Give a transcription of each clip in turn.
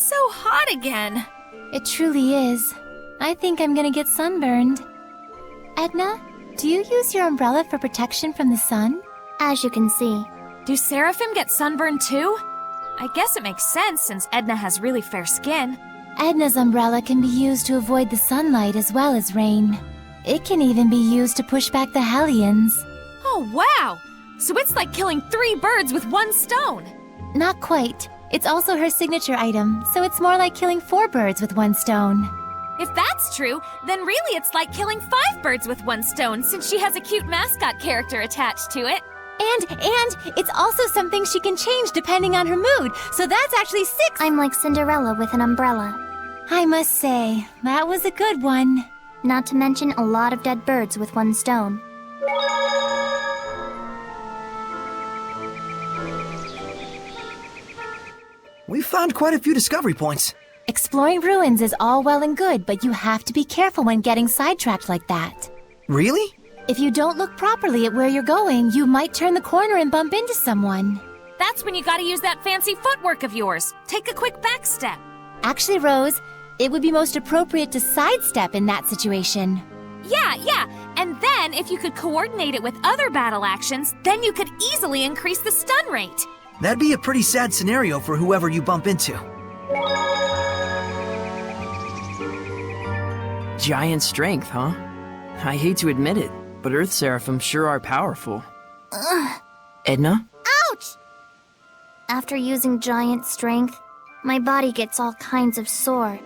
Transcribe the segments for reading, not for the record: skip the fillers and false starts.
It's so hot again. It truly is. I think I'm gonna get sunburned. Edna, do you use your umbrella for protection from the sun? As you can see. Do Seraphim get sunburned too? I guess it makes sense since Edna has really fair skin. Edna's umbrella can be used to avoid the sunlight as well as rain. It can even be used to push back the Hellions. Oh, wow! So it's like killing 3 birds with 1 stone. Not quite. It's also her signature item, so it's more like killing 4 birds with 1 stone. If that's true, then really it's like killing 5 birds with 1 stone since she has a cute mascot character attached to it. And it's also something she can change depending on her mood, so that's actually 6. I'm like Cinderella with an umbrella. I must say, that was a good one. Not to mention a lot of dead birds with 1 stone. We found quite a few discovery points. Exploring ruins is all well and good, but you have to be careful when getting sidetracked like that. Really? If you don't look properly at where you're going, you might turn the corner and bump into someone. That's when you gotta use that fancy footwork of yours. Take a quick back step. Actually, Rose, it would be most appropriate to sidestep in that situation. Yeah. And then, if you could coordinate it with other battle actions, then you could easily increase the stun rate. That'd be a pretty sad scenario for whoever you bump into. Giant strength, huh? I hate to admit it, but Earth Seraphim sure are powerful. Edna? Ouch! After using giant strength, my body gets all kinds of sore.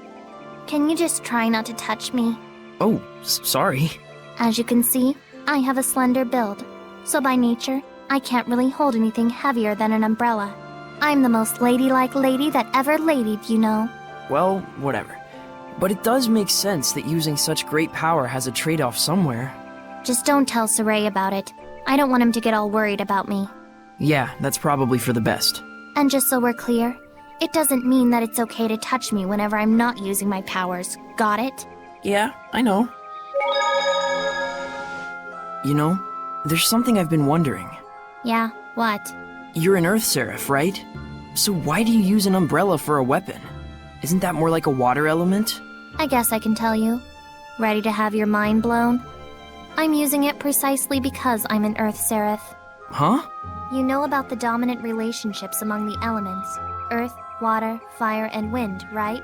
Can you just try not to touch me? Oh, sorry. As you can see, I have a slender build, so by nature, I can't really hold anything heavier than an umbrella. I'm the most ladylike lady that ever ladied, you know. Well, whatever. But it does make sense that using such great power has a trade-off somewhere. Just don't tell Saray about it. I don't want him to get all worried about me. Yeah, that's probably for the best. And just so we're clear, it doesn't mean that it's okay to touch me whenever I'm not using my powers. Got it? Yeah, I know. You know, there's something I've been wondering. Yeah, what? You're an Earth Seraph, right? So why do you use an umbrella for a weapon? Isn't that more like a water element? I guess I can tell you. Ready to have your mind blown? I'm using it precisely because I'm an Earth Seraph. Huh? You know about the dominant relationships among the elements. Earth, water, fire, and wind, right?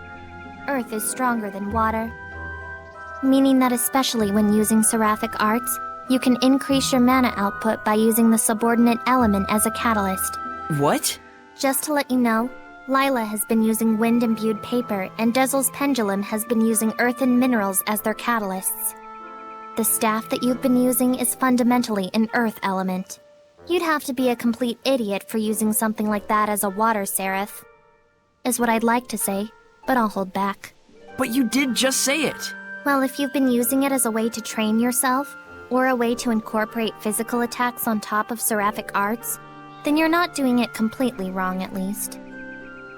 Earth is stronger than water. Meaning that especially when using seraphic arts, you can increase your mana output by using the subordinate element as a catalyst. What? Just to let you know, Lila has been using wind-imbued paper, and Dezel's pendulum has been using earth and minerals as their catalysts. The staff that you've been using is fundamentally an earth element. You'd have to be a complete idiot for using something like that as a water seraph. Is what I'd like to say, but I'll hold back. But you did just say it! Well, if you've been using it as a way to train yourself, or a way to incorporate physical attacks on top of seraphic arts, then you're not doing it completely wrong at least.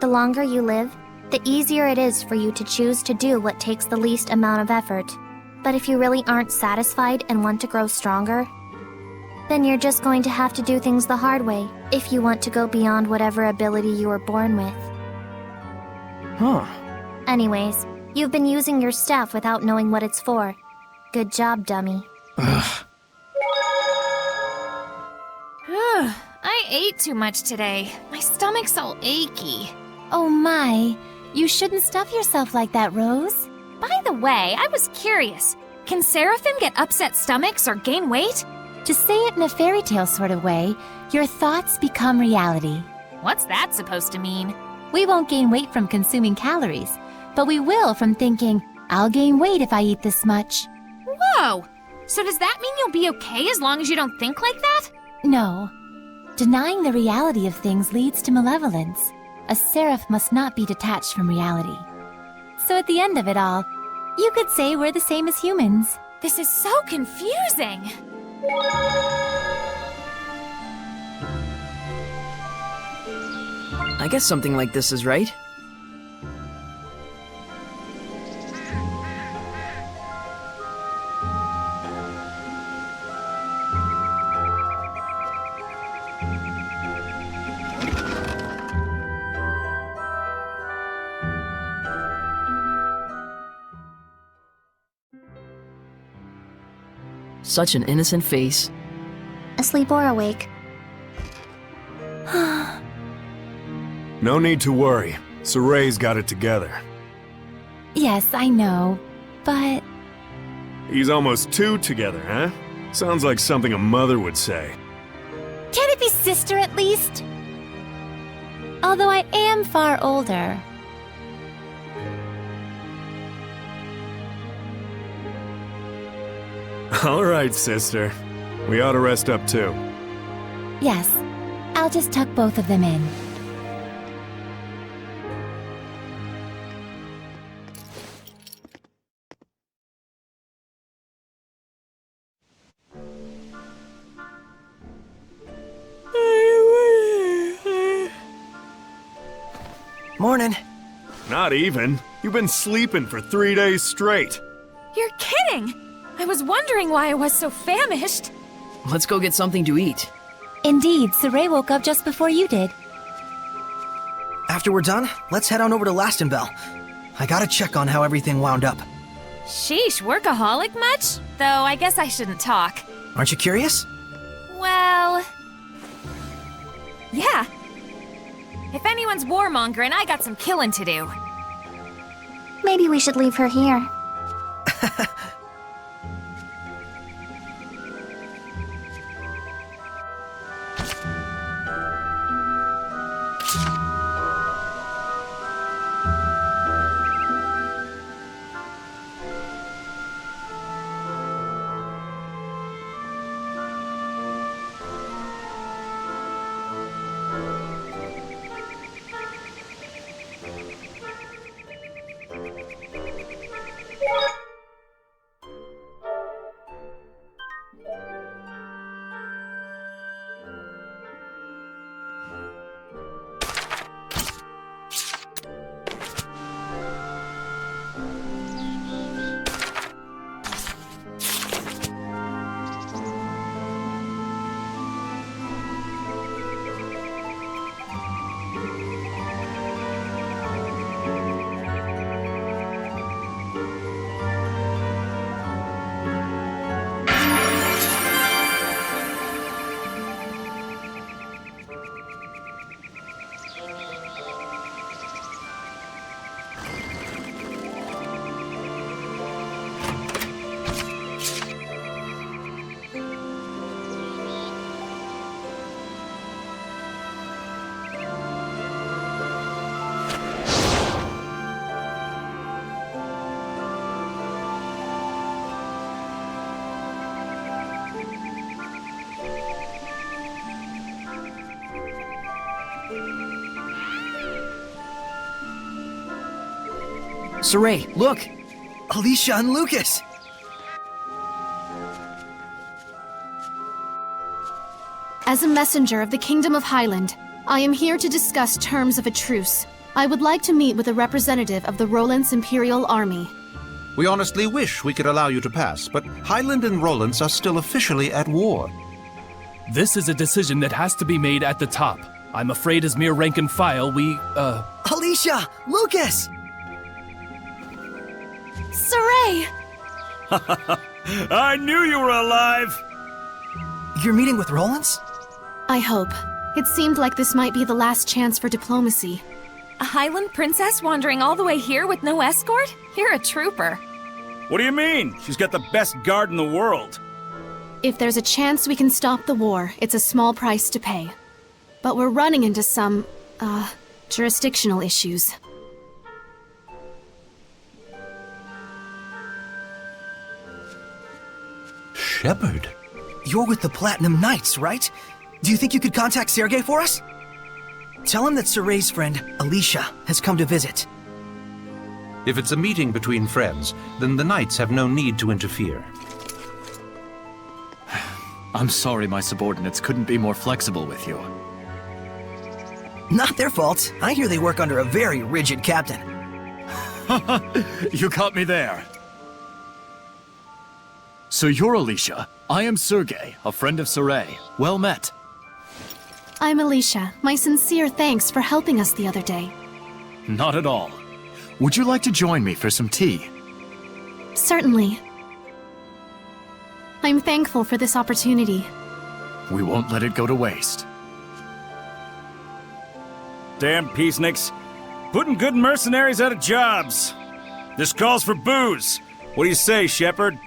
The longer you live, the easier it is for you to choose to do what takes the least amount of effort. But if you really aren't satisfied and want to grow stronger, then you're just going to have to do things the hard way if you want to go beyond whatever ability you were born with. Huh. Anyways, you've been using your staff without knowing what it's for. Good job, dummy. Ugh. I ate too much today. My stomach's all achy. Oh my, you shouldn't stuff yourself like that, Rose. By the way, I was curious. Can Seraphim get upset stomachs or gain weight? To say it in a fairy tale sort of way, your thoughts become reality. What's that supposed to mean? We won't gain weight from consuming calories, but we will from thinking, I'll gain weight if I eat this much. Whoa! So does that mean you'll be okay as long as you don't think like that? No. Denying the reality of things leads to malevolence. A seraph must not be detached from reality. So at the end of it all, you could say we're the same as humans. This is so confusing. I guess something like this is right. Such an innocent face. Asleep or awake? No need to worry. Soray's got it together. Yes, I know, but He's almost 2 together, huh? Sounds like something a mother would say. can it be sister at least? Although I am far older. All right, sister. We ought to rest up too. Yes, I'll just tuck both of them in. Morning. Not even. You've been sleeping for 3 days straight. You're kidding! I was wondering why I was so famished. Let's go get something to eat. Indeed, Saray woke up just before you did. After we're done, let's head on over to Lastenbell. I gotta check on how everything wound up. Sheesh, workaholic much? Though I guess I shouldn't talk. Aren't you curious? Well... yeah. If anyone's warmongering, I got some killing to do. Maybe we should leave her here. Saray, look! Alicia and Lucas! As a messenger of the Kingdom of Highland, I am here to discuss terms of a truce. I would like to meet with a representative of the Roland's Imperial Army. We honestly wish we could allow you to pass, but Highland and Roland's are still officially at war. This is a decision that has to be made at the top. I'm afraid as mere rank and file, Alicia! Lucas! Saray! I knew you were alive! You're meeting with Rollins? I hope. It seemed like this might be the last chance for diplomacy. A Highland princess wandering all the way here with no escort? You're a trooper. What do you mean? She's got the best guard in the world. If there's a chance we can stop the war, it's a small price to pay. But we're running into some, jurisdictional issues. Shepard? You're with the Platinum Knights, right? Do you think you could contact Sergei for us? Tell him that Saray's friend, Alicia, has come to visit. If it's a meeting between friends, then the Knights have no need to interfere. I'm sorry my subordinates couldn't be more flexible with you. Not their fault. I hear they work under a very rigid captain. You caught me there. So you're Alicia. I am Sergei, a friend of Saray. Well met. I'm Alicia. My sincere thanks for helping us the other day. Not at all. Would you like to join me for some tea? Certainly. I'm thankful for this opportunity. We won't let it go to waste. Damn peaceniks. Putting good mercenaries out of jobs. This calls for booze. What do you say, Shepard?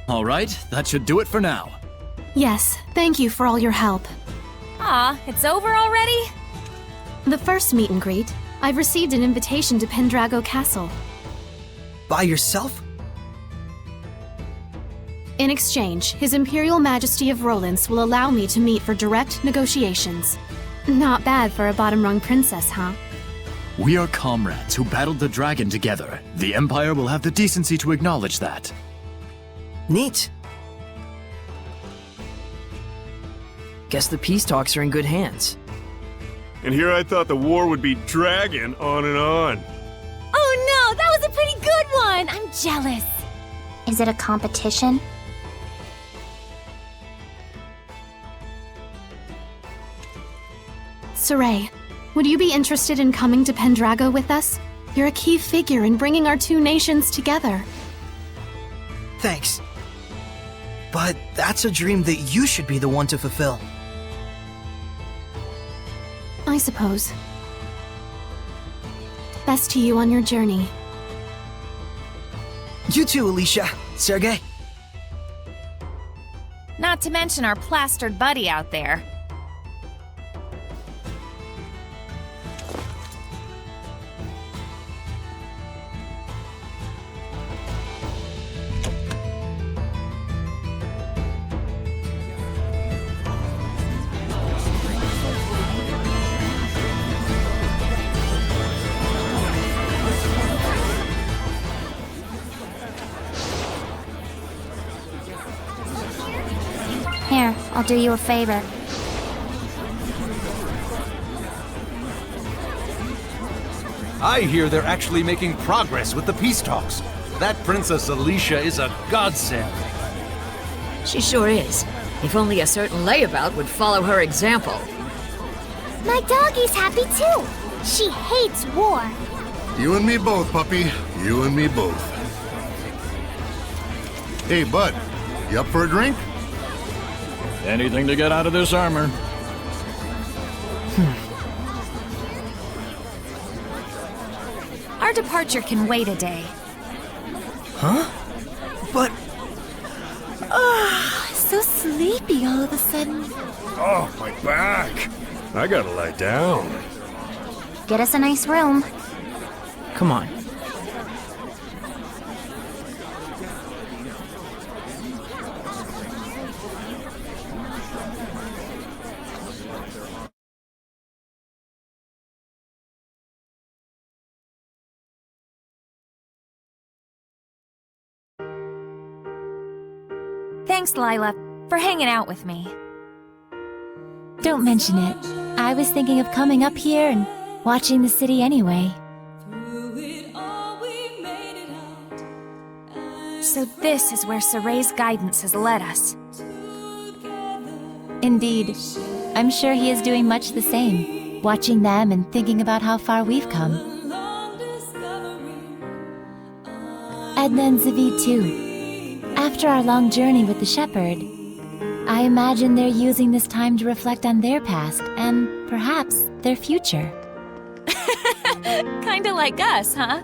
All right, that should do it for now. Yes, thank you for all your help. Aw, it's over already? The first meet and greet, I've received an invitation to Pendrago Castle. By yourself? In exchange, His Imperial Majesty of Rollins will allow me to meet for direct negotiations. Not bad for a bottom-rung princess, huh? We are comrades who battled the dragon together. The Empire will have the decency to acknowledge that. Neat. Guess the peace talks are in good hands. And here I thought the war would be dragging on and on. Oh no, that was a pretty good one! I'm jealous. Is it a competition? Saray, would you be interested in coming to Pendrago with us? You're a key figure in bringing our two nations together. Thanks. But that's a dream that you should be the one to fulfill. I suppose. Best to you on your journey. You too, Alicia. Sergei. Not to mention our plastered buddy out there. Here, I'll do you a favor. I hear they're actually making progress with the peace talks. That Princess Alicia is a godsend. She sure is. If only a certain layabout would follow her example. My doggie's happy too. She hates war. You and me both, puppy. You and me both. Hey, bud. You up for a drink? Anything to get out of this armor. departure can wait a day. Huh? But... So sleepy all of a sudden. Oh, my back. I gotta lie down. Get us a nice room. Come on. Thanks, Lila, for hanging out with me. Don't mention it. I was thinking of coming up here and watching the city anyway. So this is where Soray's guidance has led us. Indeed. I'm sure he is doing much the same, watching them and thinking about how far we've come. Edna and Zavid too. After our long journey with the shepherd, I imagine they're using this time to reflect on their past and, perhaps, their future. Kinda like us, huh?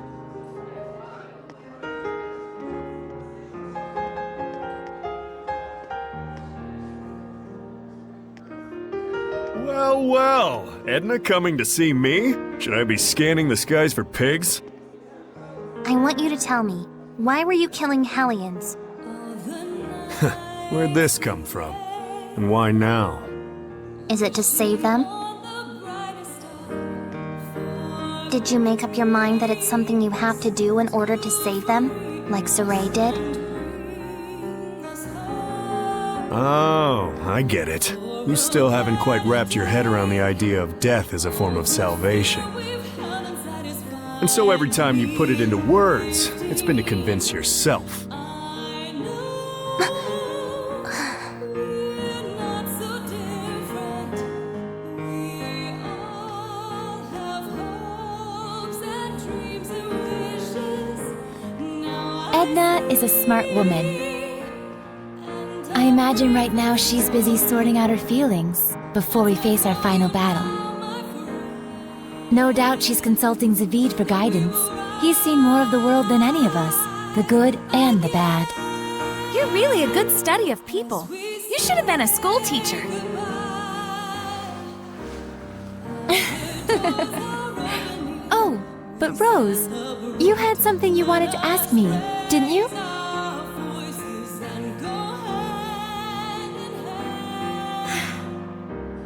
Well, well. Edna coming to see me? Should I be scanning the skies for pigs? I want you to tell me, why were you killing Hellions? Where'd this come from? And why now? Is it to save them? Did you make up your mind that it's something you have to do in order to save them, like Soray did? Oh, I get it. You still haven't quite wrapped your head around the idea of death as a form of salvation. And so every time you put it into words, it's been to convince yourself. Edna is a smart woman. I imagine right now she's busy sorting out her feelings before we face our final battle. No doubt she's consulting Zavid for guidance. He's seen more of the world than any of us, the good and the bad. You're really a good study of people. You should have been a school teacher. Oh, but Rose, you had something you wanted to ask me, didn't you?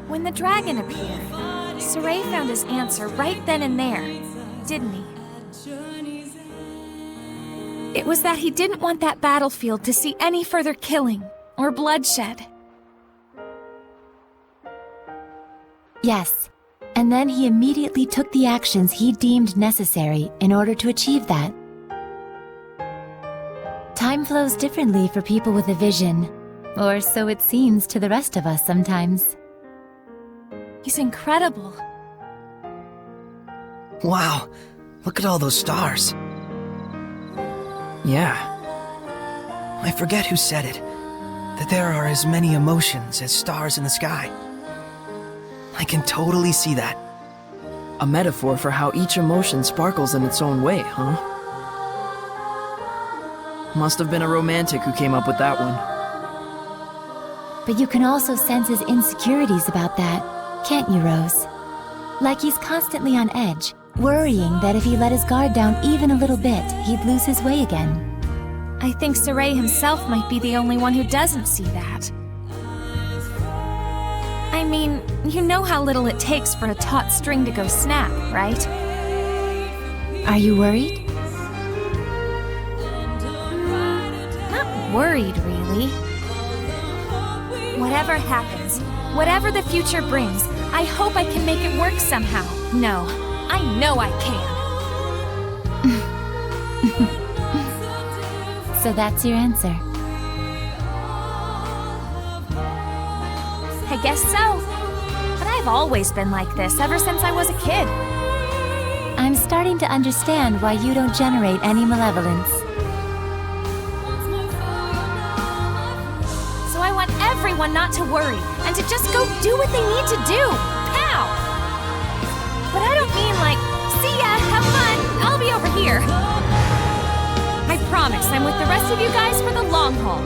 When the dragon appeared, Soray found his answer right then and there, didn't he? It was that he didn't want that battlefield to see any further killing or bloodshed. Yes, and then he immediately took the actions he deemed necessary in order to achieve that. Time flows differently for people with a vision, or so it seems to the rest of us sometimes. He's incredible. Wow, look at all those stars. Yeah. I forget who said it, that there are as many emotions as stars in the sky. I can totally see that. A metaphor for how each emotion sparkles in its own way, huh? Must have been a romantic who came up with that one. But you can also sense his insecurities about that, can't you, Rose? Like he's constantly on edge, worrying that if he let his guard down even a little bit, he'd lose his way again. I think Soray himself might be the only one who doesn't see that. I mean, you know how little it takes for a taut string to go snap, right? Are you worried? Not worried, really. Whatever happens, whatever the future brings, I hope I can make it work somehow. No, I know I can. So that's your answer. I guess so. But I've always been like this ever since I was a kid. I'm starting to understand why you don't generate any malevolence. So I want everyone not to worry and to just go do what they need to do. Pow! But I don't mean like, see ya, have fun, I'll be over here. I promise I'm with the rest of you guys for the long haul.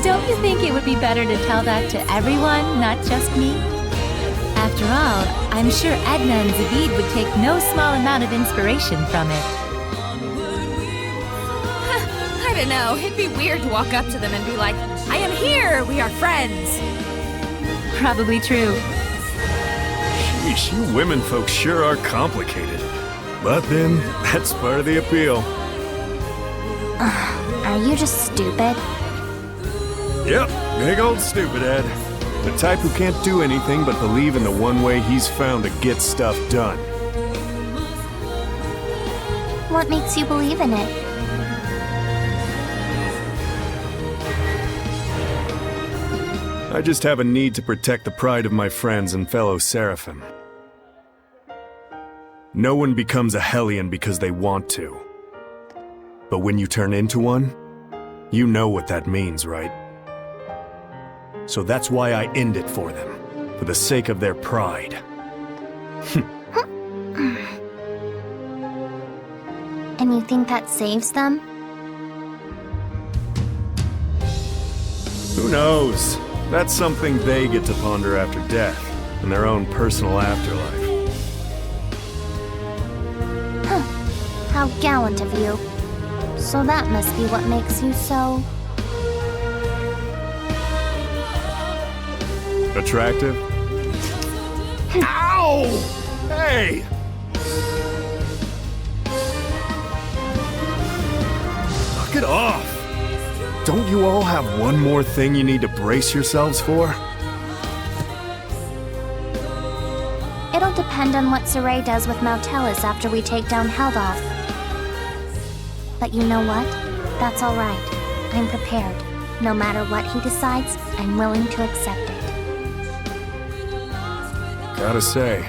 Don't you think it would be better to tell that to everyone, not just me? After all, I'm sure Edna and Zavid would take no small amount of inspiration from it. I don't know, it'd be weird to walk up to them and be like, I am here, we are friends. Probably true. Sheesh, you women folks sure are complicated. But then, that's part of the appeal. Are you just stupid? Yep, big old stupid Ed. The type who can't do anything but believe in the one way he's found to get stuff done. What makes you believe in it? I just have a need to protect the pride of my friends and fellow Seraphim. No one becomes a Hellion because they want to. But when you turn into one, you know what that means, right? So that's why I end it for them, for the sake of their pride. And you think that saves them? Who knows? That's something they get to ponder after death, in their own personal afterlife. How gallant of you. So that must be what makes you so... attractive? Ow! Hey! Knock it off! Don't you all have one more thing you need to brace yourselves for? It'll depend on what Saray does with Mautelis after we take down Heldoth. But you know what? That's alright. I'm prepared. No matter what he decides, I'm willing to accept it. Gotta say,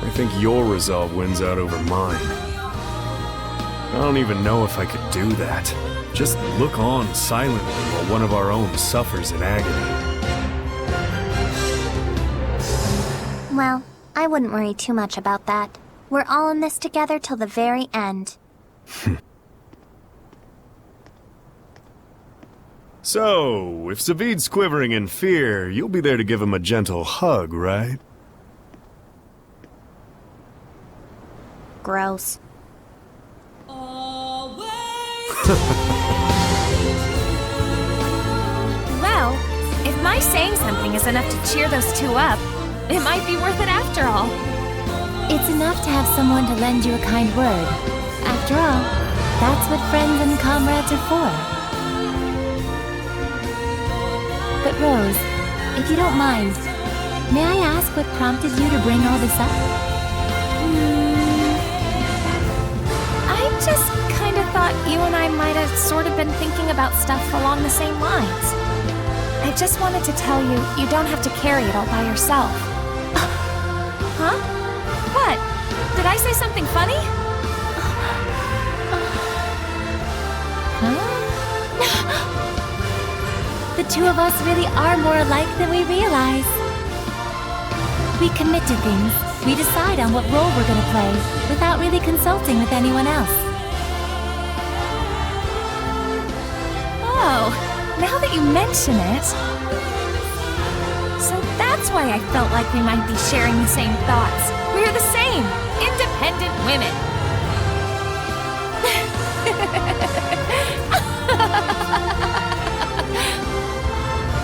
I think your resolve wins out over mine. I don't even know if I could do that. Just look on silently while one of our own suffers in agony. Well, I wouldn't worry too much about that. We're all in this together till the very end. So, if Zavid's quivering in fear, you'll be there to give him a gentle hug, right? Gross. Well, if my saying something is enough to cheer those two up, it might be worth it after all. It's enough to have someone to lend you a kind word. After all, that's what friends and comrades are for. But Rose, if you don't mind, may I ask what prompted you to bring all this up? I just kind of thought you and I might have sort of been thinking about stuff along the same lines. I just wanted to tell you, you don't have to carry it all by yourself. Huh? What? Did I say something funny? Huh? The two of us really are more alike than we realize. We commit to things. We decide on what role we're gonna play, without really consulting with anyone else. Oh, now that you mention it... So that's why I felt like we might be sharing the same thoughts. We're the same, independent women.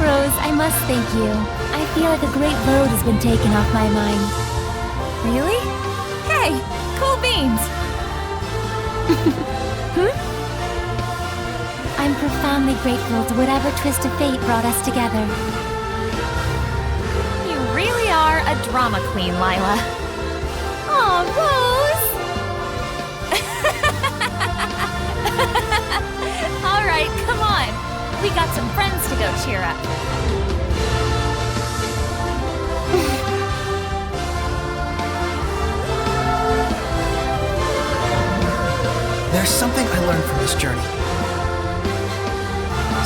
Rose, I must thank you. I feel like a great load has been taken off my mind. Really? Hey, cool beans. I'm profoundly grateful to whatever twist of fate brought us together. You really are a drama queen, Lila. Aw, Rose! All right, come on. We got some friends to go cheer up. There's something I learned from this journey.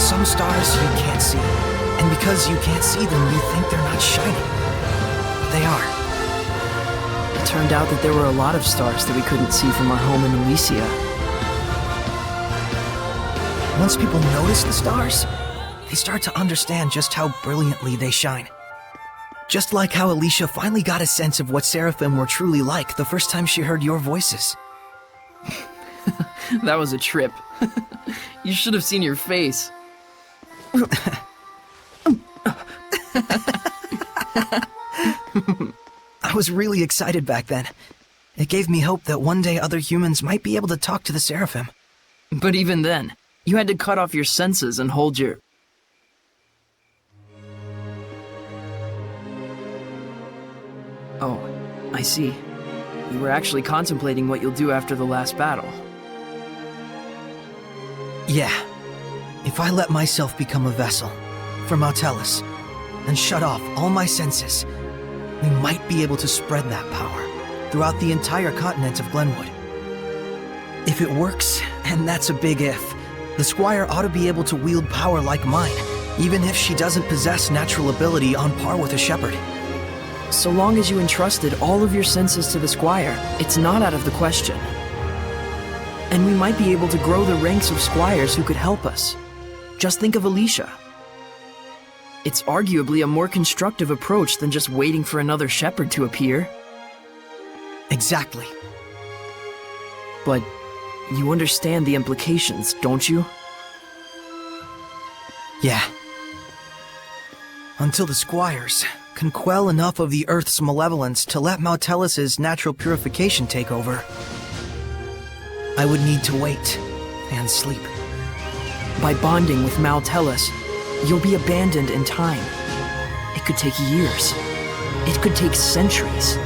Some stars you can't see, and because you can't see them, you think they're not shining. But they are. turned out that there were a lot of stars that we couldn't see from our home in Elysia. Once people notice the stars, they start to understand just how brilliantly they shine. Just like how Alicia finally got a sense of what Seraphim were truly like the first time she heard your voices. That was a trip. You should have seen your face. I was really excited back then. It gave me hope that one day other humans might be able to talk to the Seraphim. But even then, you had to cut off your senses and hold your... Oh, I see. You were actually contemplating what you'll do after the last battle. Yeah. If I let myself become a vessel for Mautellus and shut off all my senses, we might be able to spread that power throughout the entire continent of Glenwood. If it works, and that's a big if, the Squire ought to be able to wield power like mine, even if she doesn't possess natural ability on par with a shepherd. So long as you entrusted all of your senses to the Squire, it's not out of the question. And we might be able to grow the ranks of squires who could help us. Just think of Alicia. It's arguably a more constructive approach than just waiting for another shepherd to appear. Exactly. But you understand the implications, don't you? Yeah. Until the squires can quell enough of the Earth's malevolence to let Mautellus's natural purification take over, I would need to wait and sleep. By bonding with Mautellus, you'll be abandoned in time. It could take years. It could take centuries.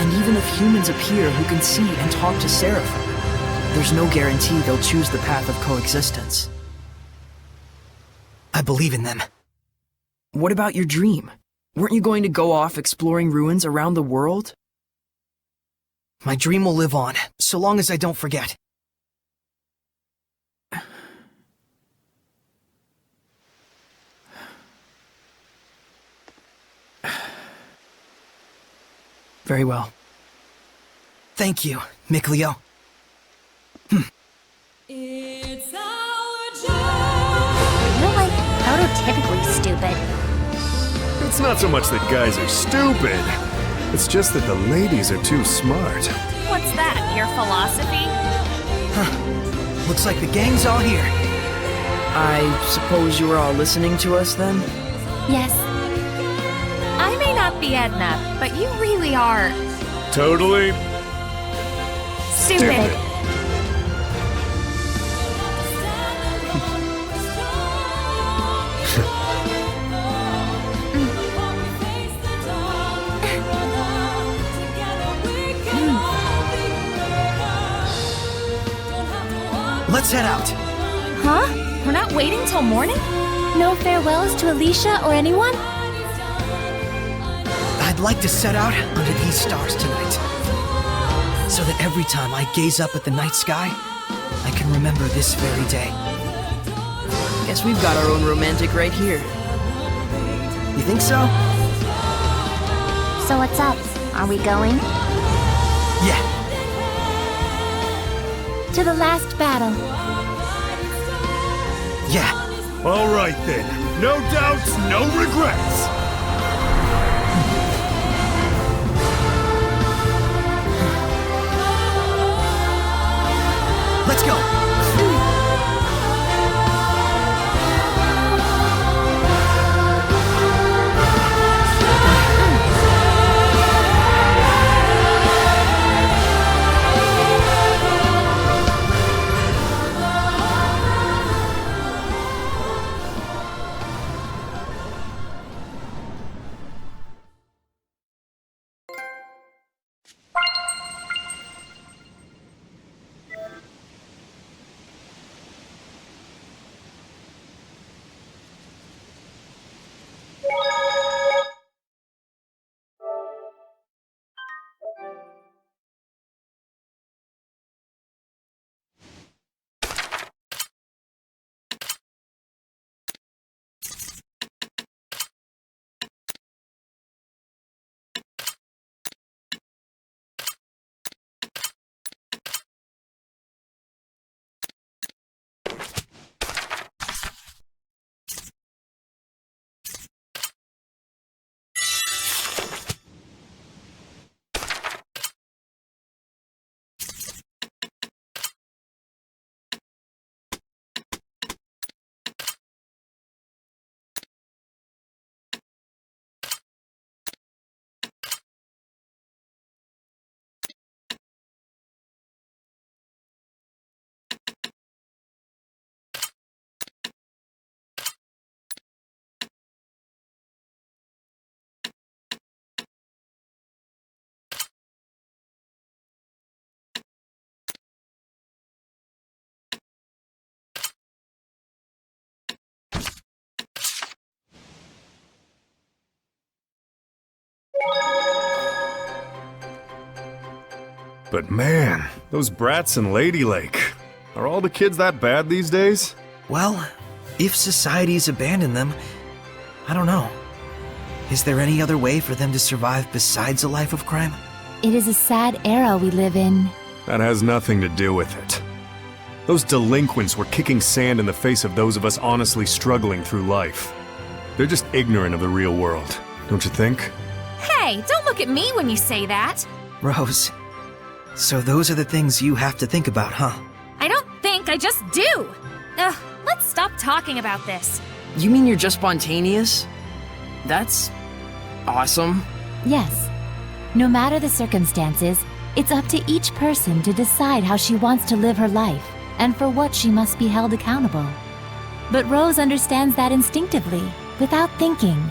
And even if humans appear who can see and talk to Seraphim, there's no guarantee they'll choose the path of coexistence. I believe in them. What about your dream? Weren't you going to go off exploring ruins around the world? My dream will live on, so long as I don't forget. Very well. Thank you, Mikleo. You're like prototypically stupid. It's not so much that guys are stupid. It's just that the ladies are too smart. What's that, your philosophy? Huh. Looks like the gang's all here. I suppose you were all listening to us then? Yes. I may not be Edna, but you really are... Totally... stupid. Let's head out. Huh? We're not waiting till morning? No farewells to Alicia or anyone? I'd like to set out under these stars tonight, so that every time I gaze up at the night sky, I can remember this very day. Guess we've got our own romantic right here. You think so? So what's up? Are we going? Yeah. To the last battle. Yeah. All right then. No doubts, no regrets. Let's go. But man, those brats in Lady Lake. Are all the kids that bad these days? Well, if society's abandoned them, I don't know. Is there any other way for them to survive besides a life of crime? It is a sad era we live in. That has nothing to do with it. Those delinquents were kicking sand in the face of those of us honestly struggling through life. They're just ignorant of the real world, don't you think? Hey, don't look at me when you say that. Rose, so those are the things you have to think about, huh? I don't think, I just do. Ugh, let's stop talking about this. You mean you're just spontaneous? That's awesome. Yes. No matter the circumstances, it's up to each person to decide how she wants to live her life and for what she must be held accountable. But Rose understands that instinctively, without thinking.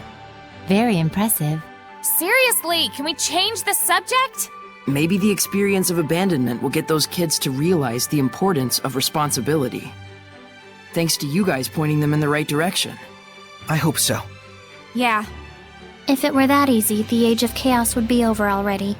Very impressive. Seriously, can we change the subject? Maybe the experience of abandonment will get those kids to realize the importance of responsibility. Thanks to you guys pointing them in the right direction. I hope so. Yeah. If it were that easy, the age of chaos would be over already.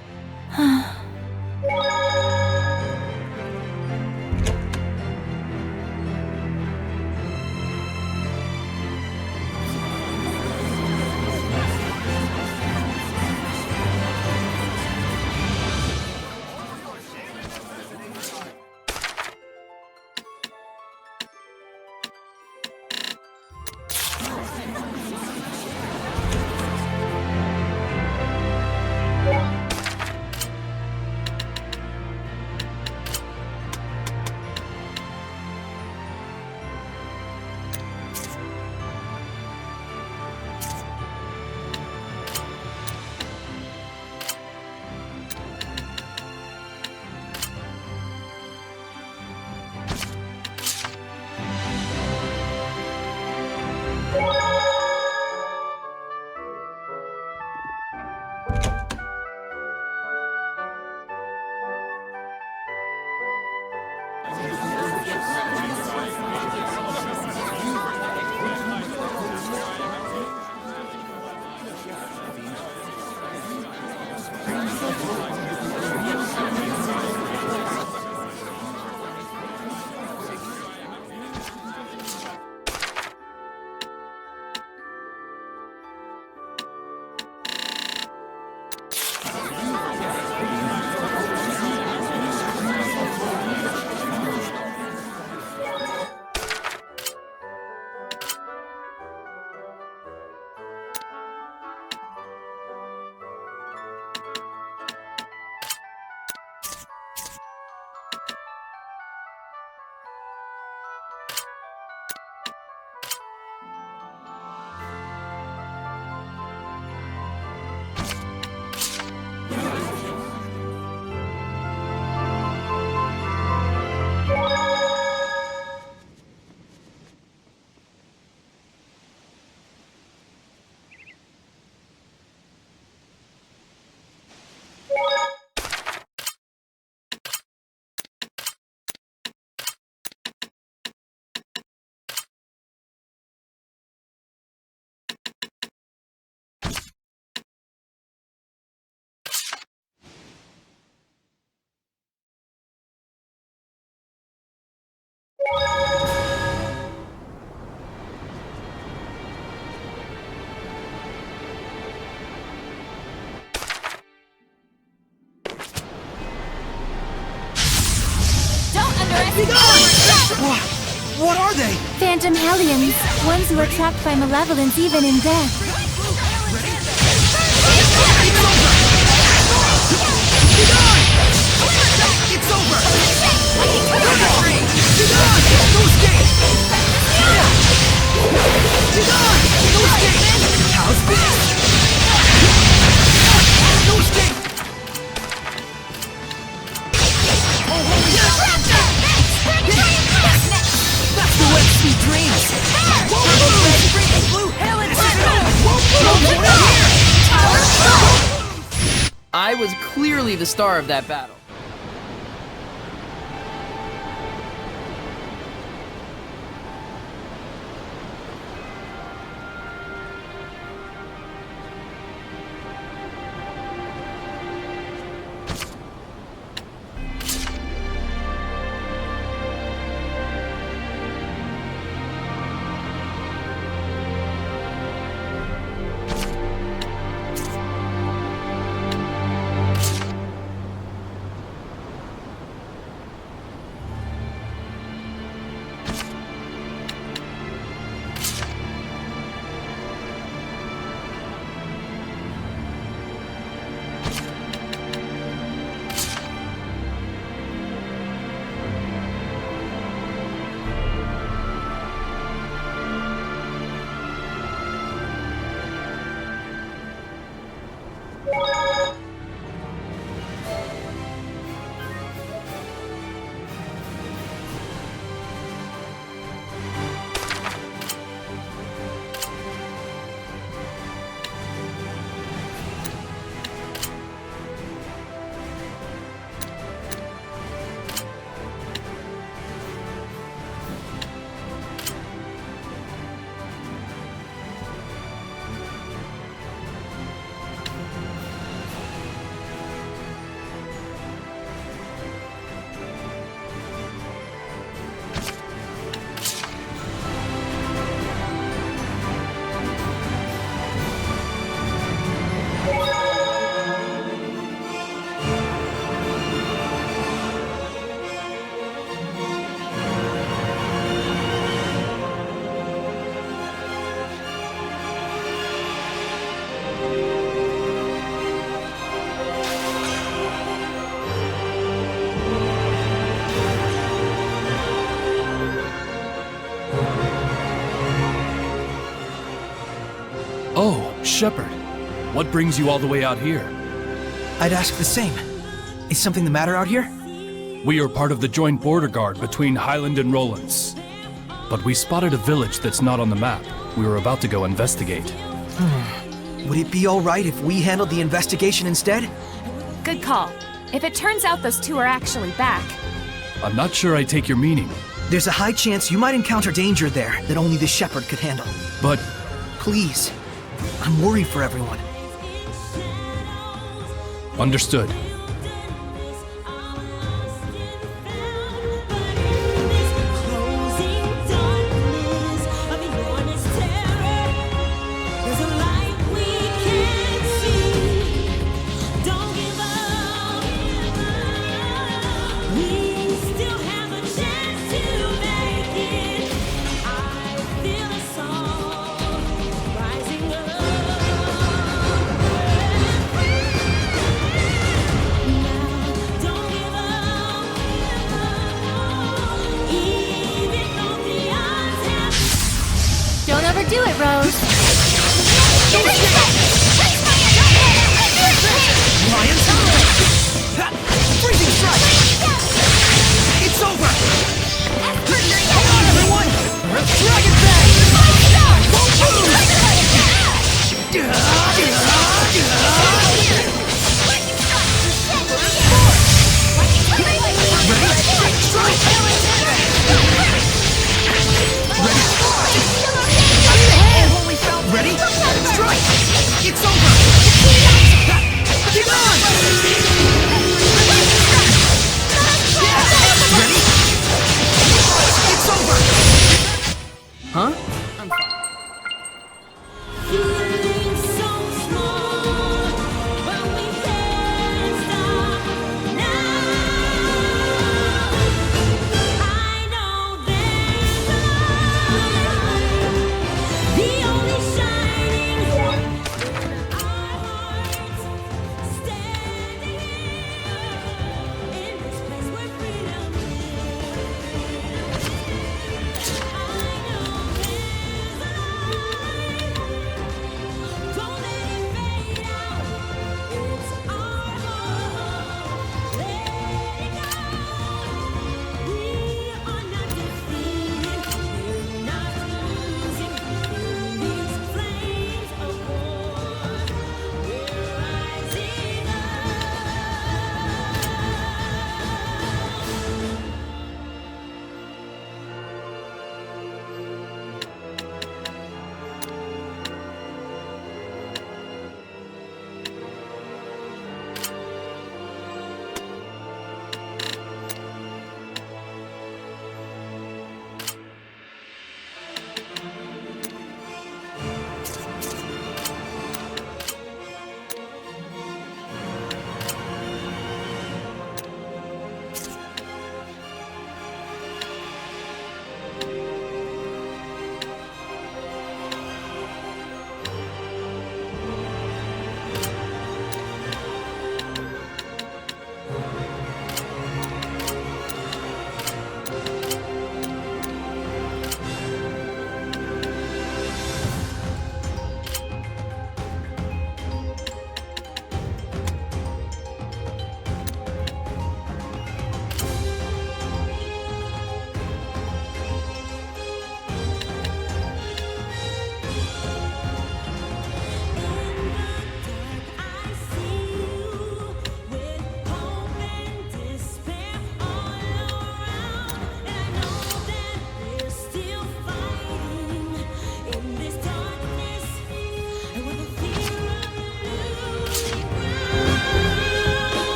What are they? Phantom Hellions, ones who are trapped by malevolence even in death. It's over! No escape! No escape! How's this? No escape! That's the wet sweet dreams! Blue hell and I was clearly the star of that battle. shepherd. What brings you all the way out here? I'd ask the same. Is something the matter out here? We are part of the joint border guard between Highland and Rollins. But we spotted a village that's not on the map. We were about to go investigate. Would it be alright if we handled the investigation instead? Good call. If it turns out those two are actually back. I'm not sure I take your meaning. There's a high chance you might encounter danger there that only the shepherd could handle. But... Please. I'm worried for everyone. Understood. Don't overdo it, Rose. Lions! Freezing strike! It's over! Come on, everyone! Dragon Bang! Won't move! Ready? Strike! Ready? Strike! It's over! Get on!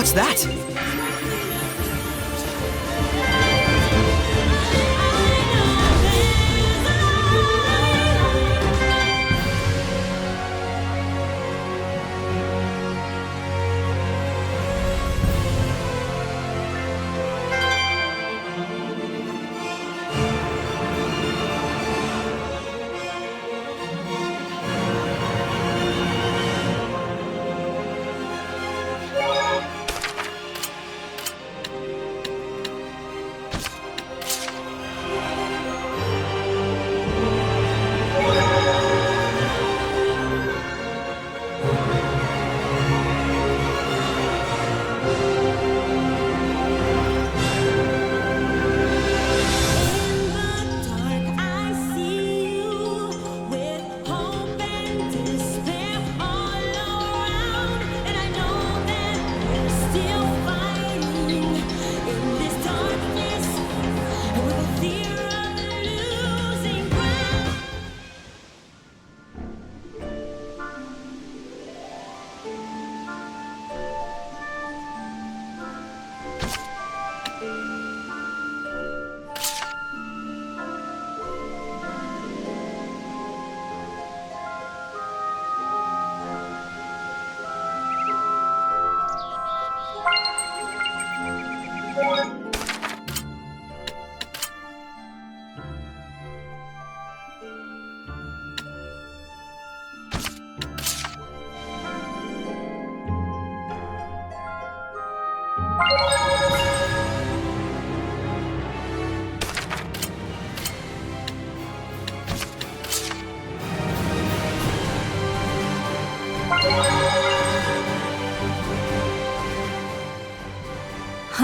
What's that?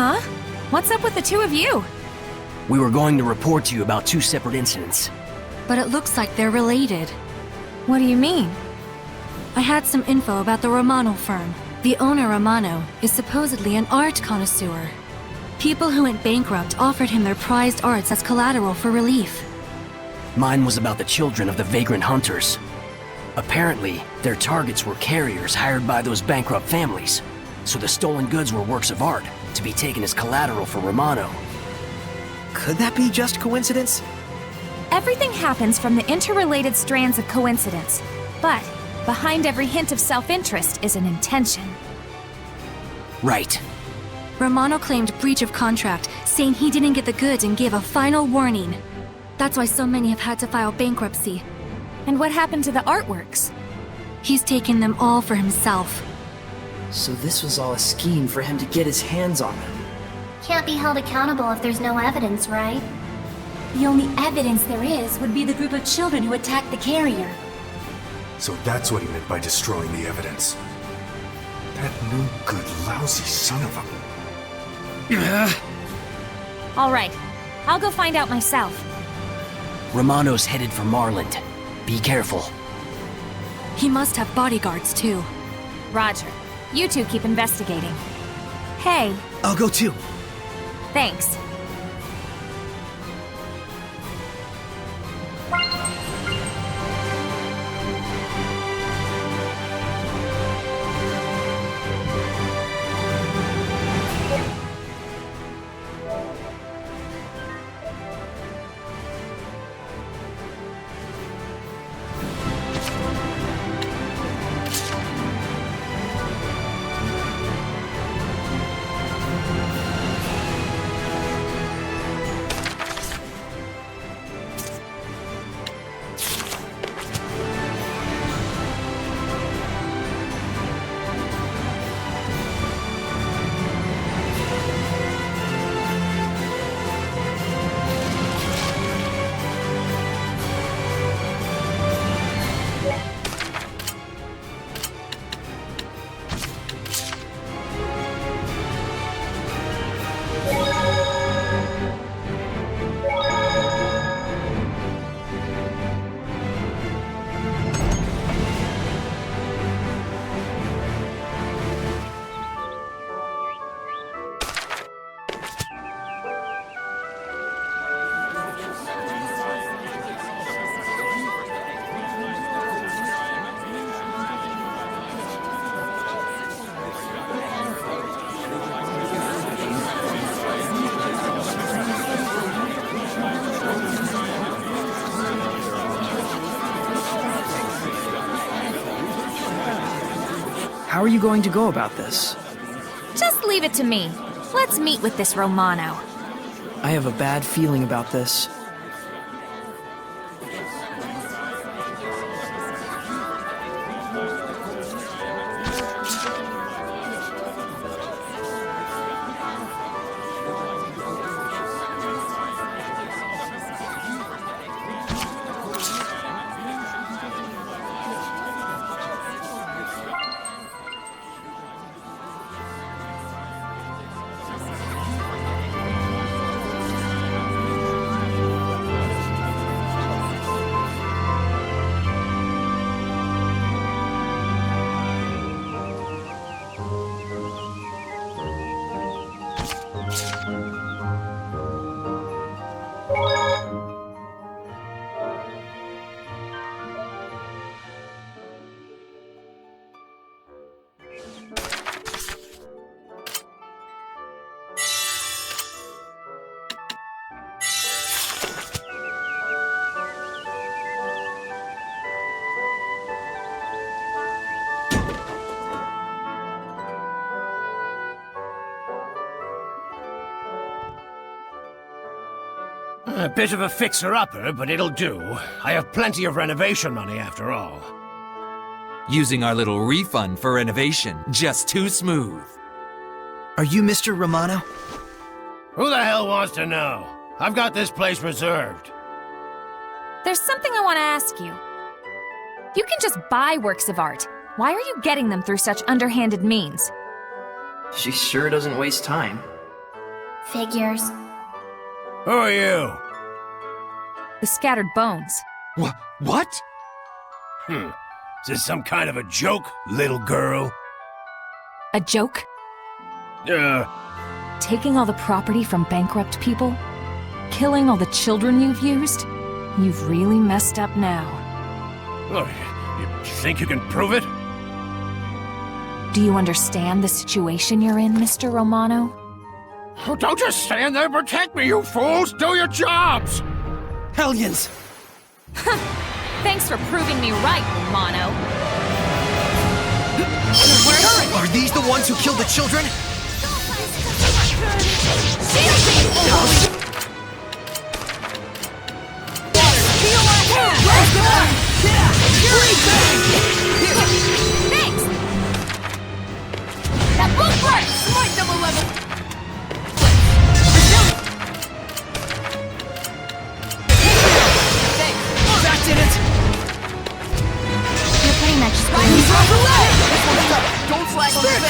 Huh? What's up with the two of you? We were going to report to you about two separate incidents. But it looks like they're related. What do you mean? I had some info about the Romano firm. The owner, Romano, is supposedly an art connoisseur. People who went bankrupt offered him their prized arts as collateral for relief. Mine was about the children of the vagrant hunters. Apparently, their targets were carriers hired by those bankrupt families. So the stolen goods were works of art, to be taken as collateral for Romano. Could that be just coincidence? Everything happens from the interrelated strands of coincidence. But behind every hint of self-interest is an intention. Right. Romano claimed breach of contract, saying he didn't get the goods and gave a final warning. That's why so many have had to file bankruptcy. And what happened to the artworks? He's taken them all for himself. So this was all a scheme for him to get his hands on them. Can't be held accountable if there's no evidence, right? The only evidence there is would be the group of children who attacked the carrier. So that's what he meant by destroying the evidence. That no good, lousy son of a... All right, I'll go find out myself. Romano's headed for Marland. Be careful. He must have bodyguards, too. Roger. You two keep investigating. Hey. I'll go too. Thanks. How are you going to go about this? Just leave it to me. Let's meet with this Romano. I have a bad feeling about this. A bit of a fixer-upper, but it'll do. I have plenty of renovation money after all. Using our little refund for renovation, just too smooth. Are you Mr. Romano? Who the hell wants to know? I've got this place reserved. There's something I want to ask you. You can just buy works of art. Why are you getting them through such underhanded means? She sure doesn't waste time. Figures. Who are you? The Scattered Bones. What? Is this some kind of a joke, little girl? A joke? Taking all the property from bankrupt people? Killing all the children you've used? You've really messed up now. Oh, you think you can prove it? Do you understand the situation you're in, Mr. Romano? Oh, don't just stand there and protect me, you fools! Do your jobs! Hellions! Thanks for proving me right, Romano. Are these the ones who killed the children? Thanks! That book breaks! Smite them a level! That did it! You're pretty much Don't flag on the fit!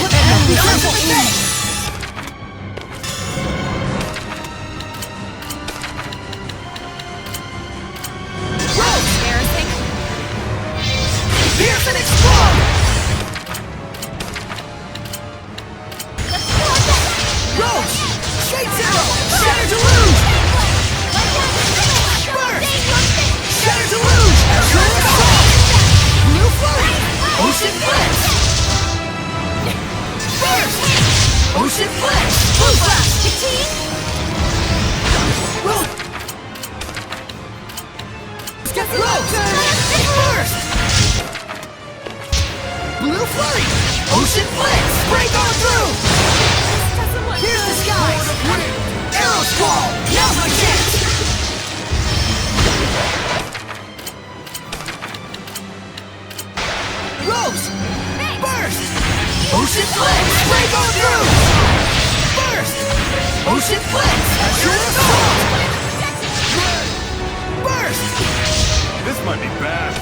Embarrassing. Pierce and explode! Rose! Shade Zero! Shatter Deluge! Burst! Shatter Deluge! True Assault! Blue Flurry! Ocean Blitz! Burst! Ocean Blitz! Blue Flash! Rose! Burst! Blue Flurry! Ocean Blitz! Break on through! Here's the skies! Arrow Squall! Now's my chance! Rose! Burst! Ocean Blitz! Break on through! Burst! Ocean Blitz! True Assault! Burst! This might be bad.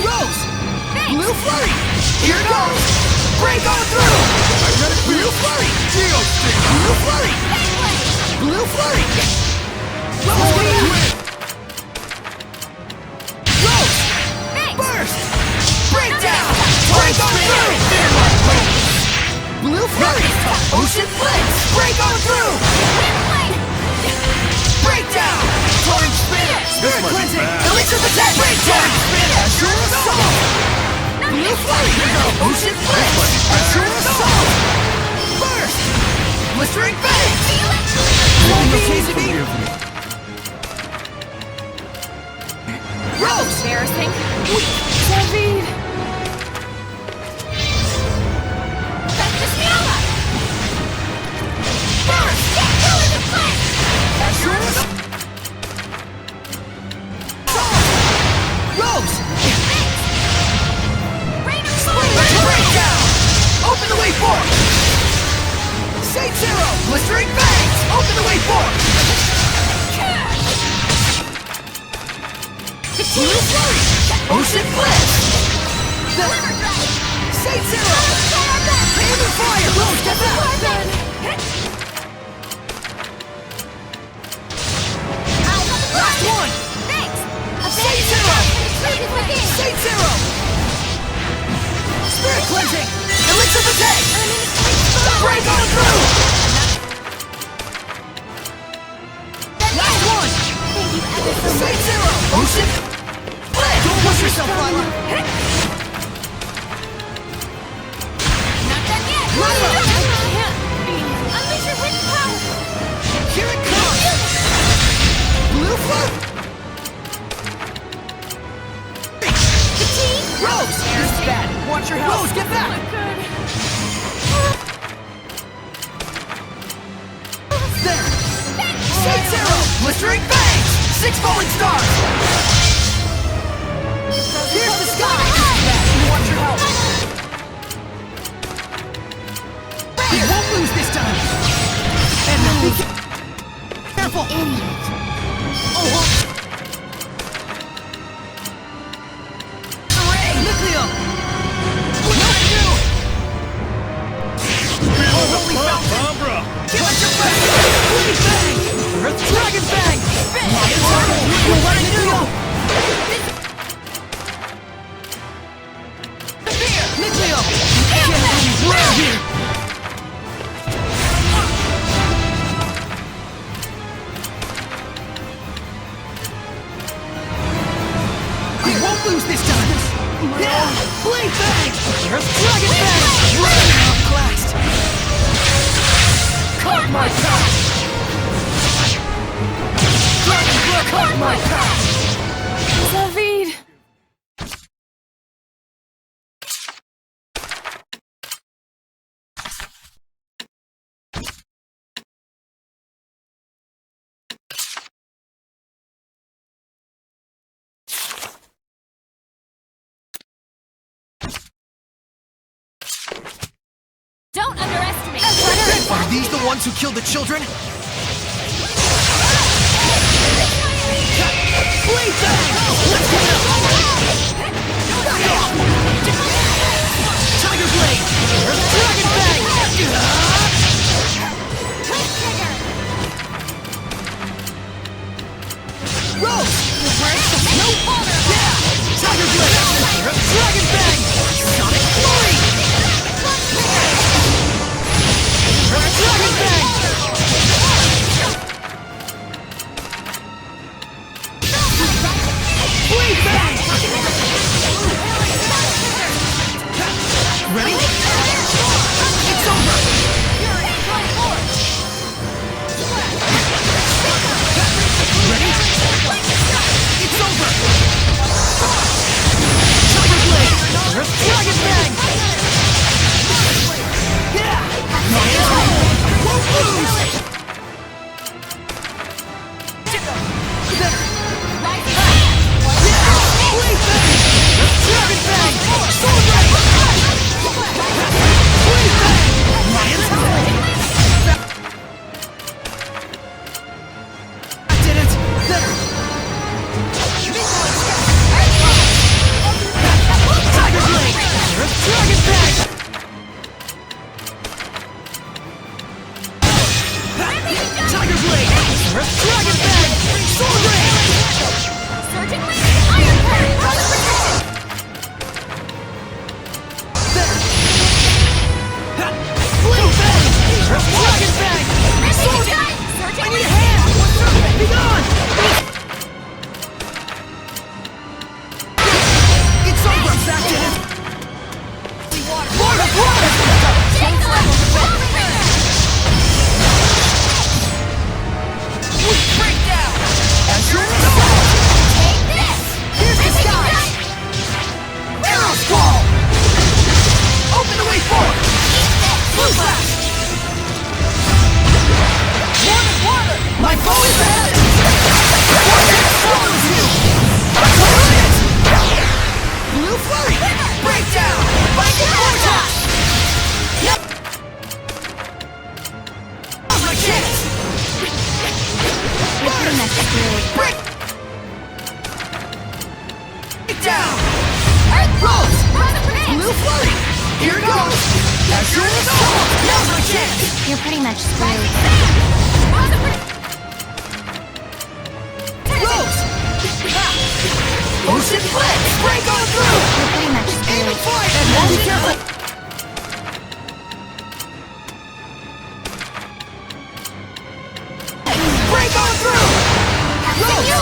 Rose! Blue Flurry! Here goes! Break on through! Blue Flurry! Geostick! Blue Flurry! Blue Flurry! Rose! Rose! Burst! Breakdown! Break on through! Blue Flurry! Ocean Blitz! Break on through! Breakdown! Torrent Spear! Spirit Cleansing! Elixir of Attack! Breakdown! True Assault! Blue Flurry! Ocean Blitz! True Assault! Burst! Blistering Bangs! Rose! Embarrassing. David! Ocean Blitz! Say Zero! Hammer Fire! Rose, get back! Last one! Thanks! Say Zero! Say Zero! Spirit Cleansing! Elixir of the Day! Break on through! Last one! Say Zero! Ocean! Don't push yourself, Lila! Not done yet! Lila! Unleash your wind power! Here it comes! Blue Float! Rose! This is bad! Watch your health! Rose, get back! There! Say Zero! Blistering Bangs! 6 falling stars! Here's the sky! Watch your health! We won't lose this time! And nothing. Careful! Idiot! Oh! Array! Nucleum! What do I do? Oh, holy fountain! Give us your best! Blade Bang! Dragon Bang! Lion Turtle! We'll let it do! Nucleum! We're here! We won't lose this time! Yeah! Blade Bang! Dragon Bang! Running outclassed! Cut my path! Dragon Blood, cut my path! David! Don't underestimate! Are these the ones who killed the children? Blade Bang! Let's get up! Tiger Blade! Dragon Bang! Rose! No! Yeah! Tiger Blade! Dragon Bang! Sonic Glory! Dragon Bang! Blade Bang! Ready? It's over! Ready? It's over! Tiger Blade! Dragon Bang! Yeah! Won't lose! Dragon Bang! Sword Ray! Blade Bang! Lion's Howl! I did it! There! Tiger Blade! Dragon Bang! Tiger Blade! Dragon Bang! Sword Ray! Sergeant Lee! Iron Curtain! Brother protection! Blade Bang! Dragon Bang! Sword Ray! I need a hand! Be gone! It's over! Zach did it! Lord of Water! Break down! As your sword! Take this! Here's the sky! Arrow Squall! Open the way forward! Blue Flash! Water! My bow is ahead! Water swallows you! Brilliant! Blue Flurry! Breakdown! Viking Vortex! Yep! Now's my chance! Break! flurry! Here goes! That's your assault! Now's my chance! You're pretty much screwed. Rose! Ocean Blitz! Break on through! You're pretty much Aim screwed. and fire! And be careful! Break on through! Rose!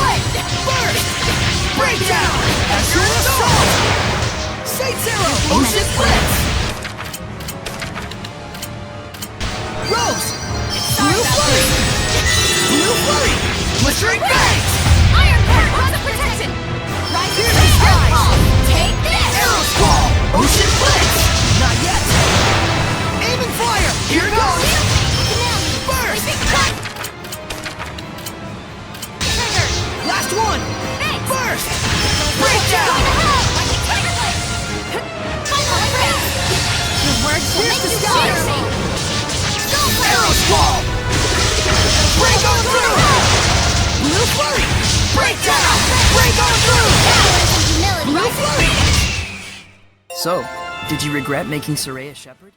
Burst! Breakdown! That's your assault! Saint Zero! Ocean Blitz! Rose! Blue Flurry! Blue Flurry! Blistering Bangs! Iron Core, Rosa Protection! Rise Here's to the skies! Ball! Take this! Arrow Squall! Ocean Blitz! Not yet! Aim and fire! Here goes! Burst! Last one! Burst! Breakdown! Your words will Here's make the you skies! cheersy! Arrow Squall! Break on through! Blue Flurry! Breakdown! Break on through! Blue Flurry! So, did you regret making Soraya shepherd?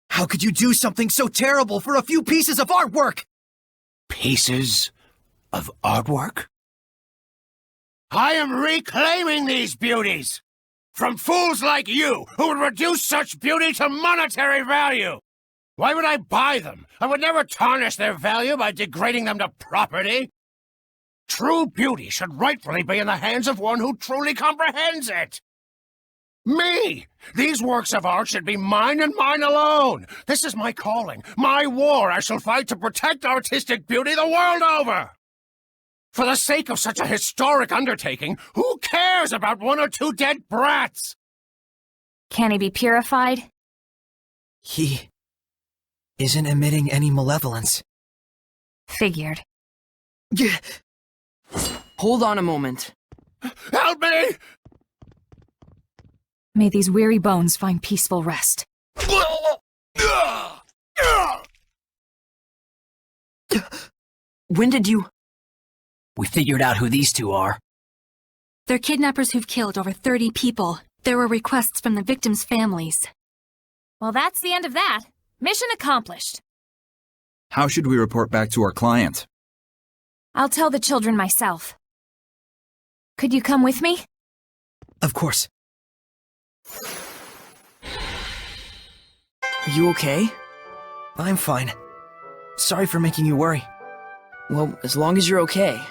How could you do something so terrible for a few pieces of artwork? Pieces of artwork? I am reclaiming these beauties from fools like you who would reduce such beauty to monetary value. Why would I buy them? I would never tarnish their value by degrading them to property. True beauty should rightfully be in the hands of one who truly comprehends it. Me! These works of art should be mine and mine alone. This is my calling, my war. I shall fight to protect artistic beauty the world over. For the sake of such a historic undertaking, who cares about one or two dead brats? Can he be purified? He isn't emitting any malevolence. Figured. Hold on a moment. Help me! May these weary bones find peaceful rest. When did you... We figured out who these two are. They're kidnappers who've killed over 30 people. There were requests from the victims' families. Well, that's the end of that. Mission accomplished. How should we report back to our client? I'll tell the children myself. Could you come with me? Of course. Are you okay? I'm fine. Sorry for making you worry. Well, as long as you're okay.